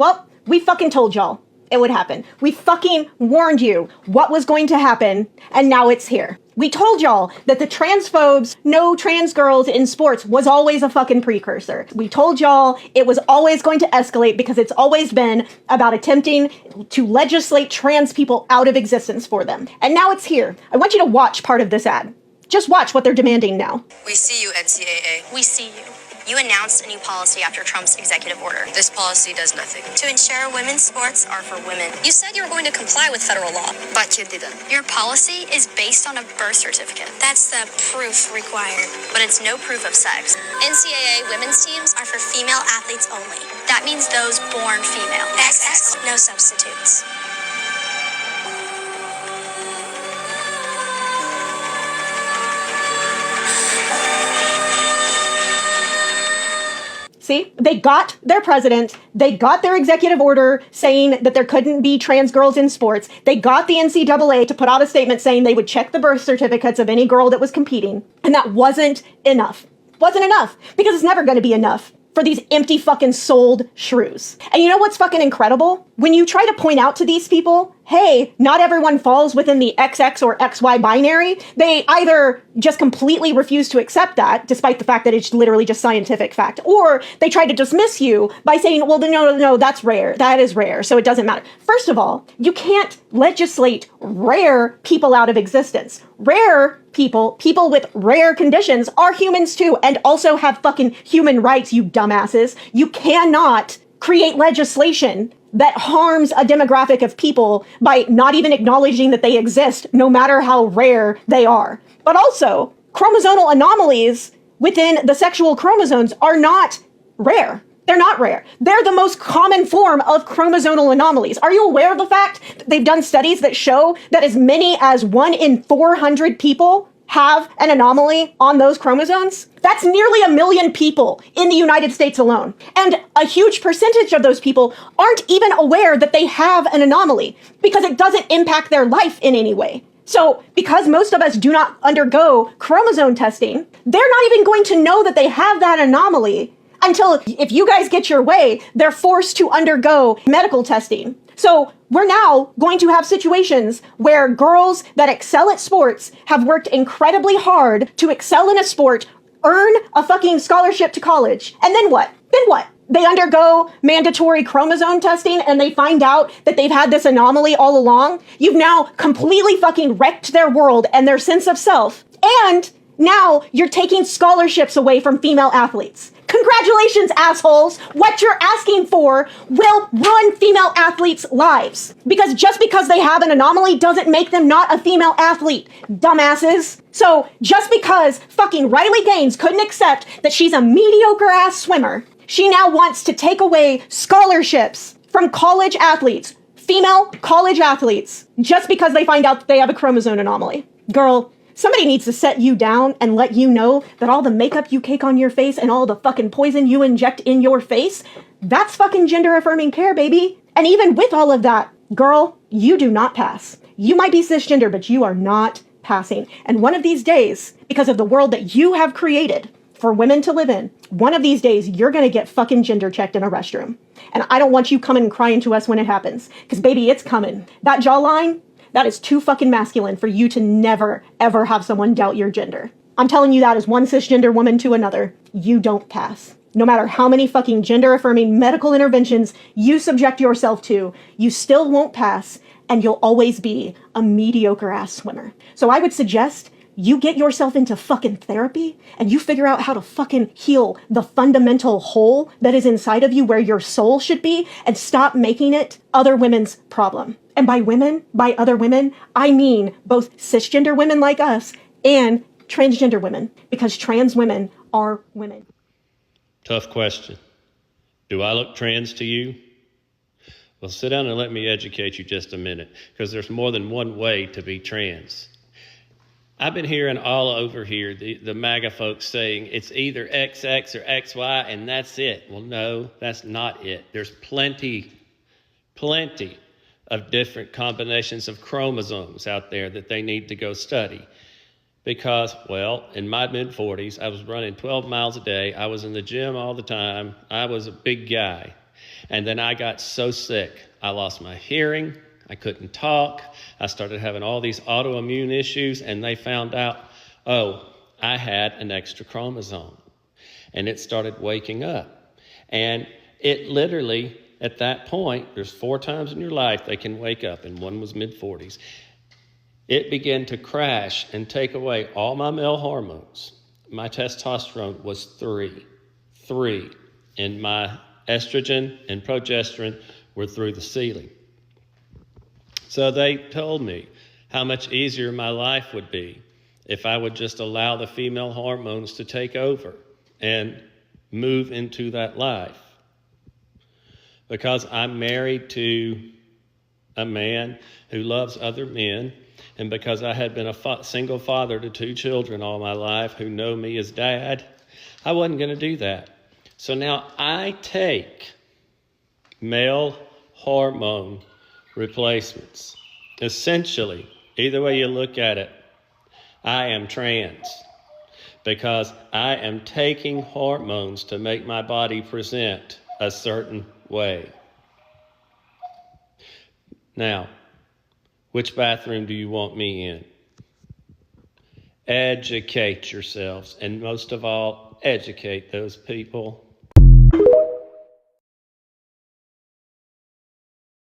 Well, we fucking told y'all it would happen. We fucking warned you what was going to happen, and now it's here. We told y'all that the transphobes, no trans girls in sports was always a fucking precursor. We told y'all it was always going to escalate because it's always been about attempting to legislate trans people out of existence for them. And now it's here. I want you to watch part of this ad. Just watch what they're demanding now. We see you, NCAA. We see you. You announced a new policy after Trump's executive order. This policy does nothing. To ensure women's sports are for women. You said you were going to comply with federal law. But you didn't. Your policy is based on a birth certificate. That's the proof required. But it's no proof of sex. NCAA women's teams are for female athletes only. That means those born female. XX, no substitutes. See, they got their president, they got their executive order saying that there couldn't be trans girls in sports, they got the NCAA to put out a statement saying they would check the birth certificates of any girl that was competing, and that wasn't enough. Wasn't enough, because it's never going to be enough for these empty fucking souled shrews. And you know what's fucking incredible? When you try to point out to these people, hey, not everyone falls within the XX or XY binary, they either just completely refuse to accept that, despite the fact that it's literally just scientific fact, or they try to dismiss you by saying, well, no, that's rare. That is rare, so it doesn't matter. First of all, you can't legislate rare people out of existence. Rare people with rare conditions are humans too, and also have fucking human rights, you dumbasses. You cannot create legislation that harms a demographic of people by not even acknowledging that they exist, no matter how rare they are. But also, chromosomal anomalies within the sexual chromosomes are not rare. They're not rare. They're the most common form of chromosomal anomalies. Are you aware of the fact that they've done studies that show that as many as 1 in 400 people have an anomaly on those chromosomes? That's nearly 1 million people in the United States alone. And a huge percentage of those people aren't even aware that they have an anomaly because it doesn't impact their life in any way. So because most of us do not undergo chromosome testing, they're not even going to know that they have that anomaly until, if you guys get your way, they're forced to undergo medical testing. So we're now going to have situations where girls that excel at sports have worked incredibly hard to excel in a sport, earn a fucking scholarship to college. And then what? They undergo mandatory chromosome testing and they find out that they've had this anomaly all along. You've now completely fucking wrecked their world and their sense of self. And now you're taking scholarships away from female athletes. Congratulations, assholes. What you're asking for will ruin female athletes' lives. Because just because they have an anomaly doesn't make them not a female athlete, dumbasses. So just because fucking Riley Gaines couldn't accept that she's a mediocre ass swimmer, she now wants to take away scholarships from college athletes, female college athletes, just because they find out that they have a chromosome anomaly. Girl, somebody needs to set you down and let you know that all the makeup you cake on your face and all the fucking poison you inject in your face, that's fucking gender affirming care, baby. And even with all of that, girl, you do not pass. You might be cisgender, but you are not passing. And one of these days, because of the world that you have created for women to live in, one of these days, you're gonna get fucking gender checked in a restroom. And I don't want you coming and crying to us when it happens. Because baby, it's coming. That jawline, that is too fucking masculine for you to never, ever have someone doubt your gender. I'm telling you that as one cisgender woman to another, you don't pass. No matter how many fucking gender-affirming medical interventions you subject yourself to, you still won't pass, and you'll always be a mediocre-ass swimmer. So I would suggest you get yourself into fucking therapy, and you figure out how to fucking heal the fundamental hole that is inside of you where your soul should be, and stop making it other women's problem. And by women, by other women, I mean both cisgender women like us and transgender women, because trans women are women. Tough question. Do I look trans to you? Well, sit down and let me educate you just a minute, because there's more than one way to be trans. I've been hearing all over here the MAGA folks saying it's either XX or XY and that's it. Well, no, that's not it. There's plenty of different combinations of chromosomes out there that they need to go study. Because, well, in my mid-40s, I was running 12 miles a day. I was in the gym all the time. I was a big guy. And then I got so sick. I lost my hearing. I couldn't talk. I started having all these autoimmune issues, and they found out, I had an extra chromosome. And it started waking up. And it literally, at that point, there's 4 times in your life they can wake up, and one was mid-40s. It began to crash and take away all my male hormones. My testosterone was 3, and my estrogen and progesterone were through the ceiling. So they told me how much easier my life would be if I would just allow the female hormones to take over and move into that life. Because I'm married to a man who loves other men, and because I had been a single father to 2 children all my life who know me as dad, I wasn't going to do that. So now I take male hormone replacements. Essentially, either way you look at it, I am trans because I am taking hormones to make my body present a certain way. Now, which bathroom do you want me in? Educate yourselves, and most of all, educate those people